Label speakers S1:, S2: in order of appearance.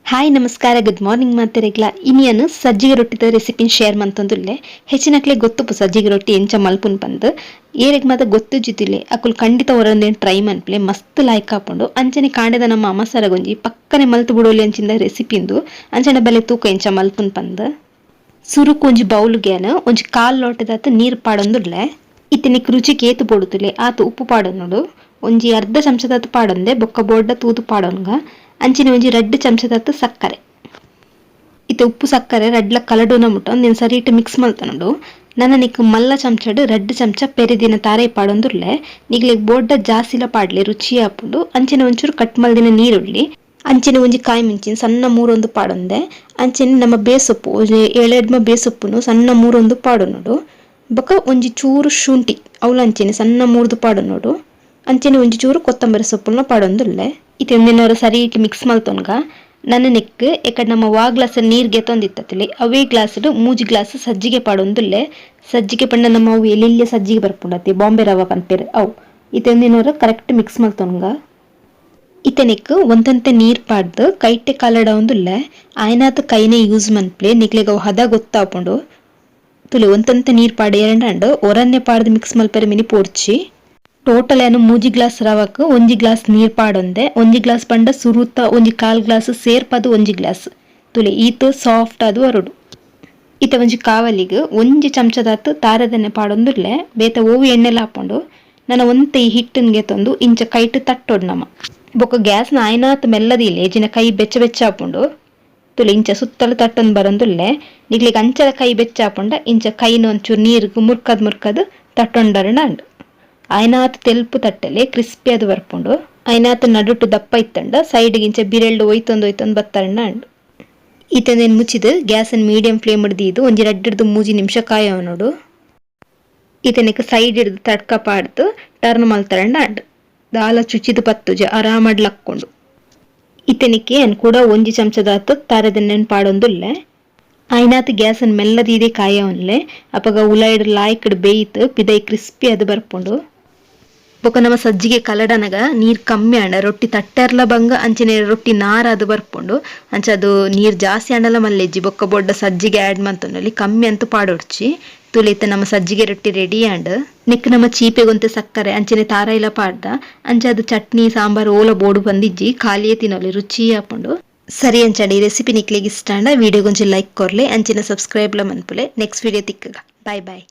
S1: Hi ನಮಸ್ಕಾರ good morning ಮಾತಿರಗ್ಲ ಇನ್ನೇನು ಸಜ್ಜಿಗೆ ರೊಟ್ಟಿದ ರೆಸಿಪಿನ ಶೇರ್ ಮಂತಂದುಲ್ಲೆ ಹೆಚ್ಚಿನಕ್ಲೆ ಗೊತ್ತುಪ್ಪು ಸಜ್ಜಿಗೆ ರೊಟ್ಟಿ ಎಂಚ ಮಲ್ಪುನ್ ಬಂದು ಏರೆಗ್ ಮಾತ ಗೊತ್ತು ಜಿತಿಲೆ ಅಕುಲ್ ಖಂಡಿತ ಹೊರೊಂದೇನು ಟ್ರೈ ಮನ್ಪ್ಲೆ ಮಸ್ತ್ ಲಾಯ್ಕ್ ಹಾಕೊಂಡು ಅಂಚನೆ ಕಾಂಡೆದ ನಮ್ಮ ಅಮ್ಮ ಸರಗೊಂಜಿ ಪಕ್ಕನೆ ಮಲ್ತು ಬಿಡೋಲಿ ಅಂಚಿಂದ ರೆಸಿಪಿಂದು ಅಂಚನೆ ಬಲೆ ತೂಕ ಎಂಚ ಮಲ್ಪುನ್ ಬಂದು ಸುರುಕು ಒಂಜಿ ಬೌಲ್ಗೆನ ಒಂಜಿ ಕಾಲ್ ಲೋಟದಾತ ನೀರು ಪಾಡೊಂದುಲ್ಲೆ ಇತ್ತನಿಕ್ ರುಚಿಗೆ ಏತು ಪೊಡುತ್ತುಲೆ ಆತು ಉಪ್ಪು ಪಾಡೊಂದುಡು ಒಂಜಿ ಅರ್ಧ ಚಮಚದಾತ ಪಾಡೊಂದೆ ಬೊಕ್ಕ ಬೋಡ್ಡ ತೂತು ಪಾಡೊನ್ಗ ಅಂಚಿನ ಒಂಜಿ 2 ಚಮಚದಾತ ಸಕ್ಕರೆ ಇತ್ತೆ ಉಪ್ಪು ಸಕ್ಕರೆ ರಡ್ಲ ಕಲಡೋನ ಮುಟ್ಟ ಒಂದೇನು ಸರಿ ಇಟ್ಟು ಮಿಕ್ಸ್ ಮಲ್ತನೋಡು ನನ್ನ ನಿಕ್ ಮಲ್ಲ ಚಮಚಡು 2 ಚಮಚ ಪೆರಿದಿನ ತಾರೆ ಪಾಡೊಂದುರ್ಲೆ ನಿಗ್ಲಿಗೆ ಬೋಡ್ಡ ಜಾಸ್ತಿಲ ಪಾಡ್ಲಿ ರುಚಿ ಹಾಪುಂಡು ಅಂಚಿನ ಒಂಚೂರು ಕಟ್ ಮಲ್ದಿನ ನೀರುಳ್ಳಿ ಅಂಚಿನ ಒಂಜಿ ಕಾಯಿ ಮಿಂಚಿನ ಸಣ್ಣ ಮೂರೊಂದು ಪಾಡೊಂದೆ ಅಂಚಿನ ನಮ್ಮ ಬೇಸೊಪ್ಪು ಎಳೆಡ್ಮ ಬೇಸೊಪ್ಪುನು ಸಣ್ಣ ಮೂರೊಂದು ಪಾಡೊಂಡು ಬೊಕ ಒಂಜಿ ಚೂರು ಶುಂಠಿ ಅವಳು ಅಂಚಿನ ಸಣ್ಣ ಮೂರ್ದು ಪಾಡೊಂಡು ಅಂಚಿನ ಒಂಜಿ ಚೂರು ಕೊತ್ತಂಬರಿ ಸೊಪ್ಪುನ ಪಾಡೊಂದುಲ್ಲೆ ಇದು ಒಂದಿನವರು ಸರಿ ಇಟ್ಟು ಮಿಕ್ಸ್ ಮಲ್ತೊನ್ಗ ನನ್ನ ನೆಕ್ ಎಕಡೆ ನಮ್ಮ ವಾ ಗ್ಲಾಸ್ ನೀರ್ಗೆ ತೊಂದಿತ್ತಲಿ ಅವೇ ಗ್ಲಾಸ್ಡು 3 ಗ್ಲಾಸ್ ಸಜ್ಜಿಗೆ ಪಾಡೊಂದುಲ್ಲೆ ಸಜ್ಜಿಗೆ ಪಂಡ ನಮ್ಮ ಅವು ಎಲ್ಲಿಲ್ಲೆ ಸಜ್ಜಿಗೆ ಬರ್ಪುಂಡತಿ ಬಾಂಬೆ ರವ ಪನ್ಪೇರು ಅವು ಇದೊಂದಿನವರು ಕರೆಕ್ಟ್ ಮಿಕ್ಸ್ ಮಲ್ತೊನ್ಗ ಇತನೆಕ್ ಒಂದಂತೆ ನೀರ್ ಪಾಡ್ದು ಕೈಟೆ ಕಲಡ ಒಂದುಲ್ಲೆ ಆಯ್ನಾತ ಕೈನೇ ಯೂಸ್ ಮನ್ಪ್ಲೆ ನಿಕ್ಲೆಗೆ ಅವು ಹದ ಗೊತ್ತಾಪುಂಡು ತುಲೆ ಒಂದಂತೆ ನೀರ್ ಪಾಡಿ ಎರಡಂಡು ಒರನ್ನೆ ಪಾಡ್ದು ಮಿಕ್ಸ್ ಮಲ್ಪೆರೆ ಮಿನಿ ಪೋಡ್ಚಿ ಟೋಟಲ್ ಏನು 3 ಗ್ಲಾಸ್ ರವಕ್ಕೆ 1 ಗ್ಲಾಸ್ ನೀರು ಪಾಡೊಂದೆ 1 ಗ್ಲಾಸ್ ಪಂಡ ಸುರುತ್ತ 1 ಕಾಲ್ ಗ್ಲಾಸ್ ಸೇರ್ಪದು 1 ಗ್ಲಾಸ್ ತುಲೆ ಈತು ಸಾಫ್ಟ್ ಅದು ಹೊರಡು ಈತ ಒಂಜಿ ಕಾವಲಿಗೆ 1 ಚಮಚದಾತು ತಾರದೆಣ್ಣೆ ಪಾಡೊಂದುರ್ಲೆ ಬೇತ ಓವು ಎಣ್ಣೆಲ್ಲ ಹಾಕೊಂಡು ನನ್ನ ಒಂತೆ ಈ ಹಿಟ್ಟಿನ್ಗೆ ತಂದು ಇಂಚ ಕೈಟ್ ತಟ್ಟೋಡು ನಮ್ಮ ಬೊಕ್ಕ ಗ್ಯಾಸ್ನ ಆಯ್ನಾತ್ ಮೆಲ್ಲದಿಲ್ಲ ಏಜಿನ ಕೈ ಬೆಚ್ಚ ಬೆಚ್ಚ ಹಾಕೊಂಡು ತುಲೆ ಇಂಚ ಸುತ್ತಲೂ ತಟ್ಟೊಂದು ಬರೊಂದುಲ್ಲೆ ನಿಗ್ಲಿಗೆ ಅಂಚದ ಕೈ ಬೆಚ್ಚ ಹಾಕೊಂಡ ಇಂಚ ಕೈನ ಒಂಚೂರು ನೀರಿಗೆ ಮುರ್ಕದ್ ತಟ್ಟೊಂಡರಣ ಅಂಡು ಆಯ್ನಾತ್ ತೆಲ್ಪು ತಟ್ಟಲೆ ಕ್ರಿಸ್ಪಿ ಅದು ಬರ್ಪುಂಡು ಆಯ್ನಾತ್ ನಡುಟು ದಪ್ಪ ಇತ್ತಂಡ ಸೈಡ್ಗೆ ಇಂಚ ಬಿರೆಲ್ಡು ಒಯ್ತೊಂದು ಬತ್ತರಣ್ಣ ಅಂಡು ಈತಂದೇನು ಮುಚ್ಚಿದು ಗ್ಯಾಸನ್ನು ಮೀಡಿಯಂ ಫ್ಲೇಮ್ ಹಿಡ್ದು ಒಂಜಿ 2-3 ನಿಮಿಷ ಕಾಯವನೋಡು ಈತನಿಗೆ ಸೈಡ್ ಹಿಡ್ದು ತಡ್ಕ ಪಾಡ್ದು ಟರ್ನ್ ಮಲ್ತರಣ್ಣ ಅಂಡು ದಾಲ ಚುಚ್ಚಿದು ಪತ್ತುಜ ಆರಾಮಡ್ಲಕ್ಕೊಂಡು ಈತನಿಗೆ ಅನ್ ಕೂಡ 1 ಚಮಚದಾತು ತಾರದೆಣ್ಣೆನ್ ಪಾಡೊಂದುಲ್ಲೆ ಆಯ್ನಾತ್ ಗ್ಯಾಸನ್ನು ಮೆಲ್ಲದಿದೆ ಕಾಯವನ್ಲೆ ಅಪಗ ಉಲಾಯ್ಡ್ ಲಾಯ್ಕಡ್ ಬೇಯ್ತು ಪಿದೈ ಕ್ರಿಸ್ಪಿ ಅದು ಬರ್ಪುಂಡು ಬೊಕ ನಮ್ಮ ಸಜ್ಜಿಗೆ ಕಲಡನಗ ನೀರ್ ಕಮ್ಮಿ ಆಂಡ ರೊಟ್ಟಿ ತಟ್ಟೆರ್ಲ ಬಂಗ ಅಂಚಿನ ರೊಟ್ಟಿ ನಾರ ಅದು ಬರ್ಪುಂಡು ಅಂಚ ಅದು ನೀರ್ ಜಾಸ್ತಿ ಆಂಡಲ ಮಲ್ಲೆಜ್ಜಿ ಬೊಕ್ಕ ಬೊಡ್ಡ ಸಜ್ಜಿಗೆ ಆ್ಯಡ್ ಮಂತೊಂಡಲ್ಲಿ ಕಮ್ಮಿ ಅಂತ ಪಾಡೊಡ್ಚಿ ತುಳಿತ ನಮ್ಮ ಸಜ್ಜಿಗೆ ರೊಟ್ಟಿ ರೆಡಿ ಆಂಡ್ ನಿಕ್ ನಮ್ಮ ಚೀಪೆಗೊಂತೆ ಸಕ್ಕರೆ ಅಂಚಿನ ತಾರ ಇಲ್ಲ ಪಾಡ್ದ ಅಂಚ ಅದು ಚಟ್ನಿ ಸಾಂಬಾರು ಓಲ ಬೋಡು ಬಂದಿಜ್ಜಿ ಖಾಲಿಯೇ ತಿನ್ನೋಲಿ ರುಚಿ ಹಾಪುಂಡು ಸರಿ ಅಂಚಂಡಿ ಈ ರೆಸಿಪಿ ನಿಕ್ಲಿಗೆ ಇಷ್ಟ ಆಂಡ ವಿಡಿಯೋ ಗೊಂಚಿ ಲೈಕ್ ಕೊರ್ಲೆ ಅಂಚಿನ ಸಬ್ಸ್ಕ್ರೈಬ್ಲ ಮನ್ಪುಲೆ ನೆಕ್ಸ್ಟ್ ವಿಡಿಯೋ ತಿಕ್ಕಗ ಬಾಯ್ ಬಾಯ್.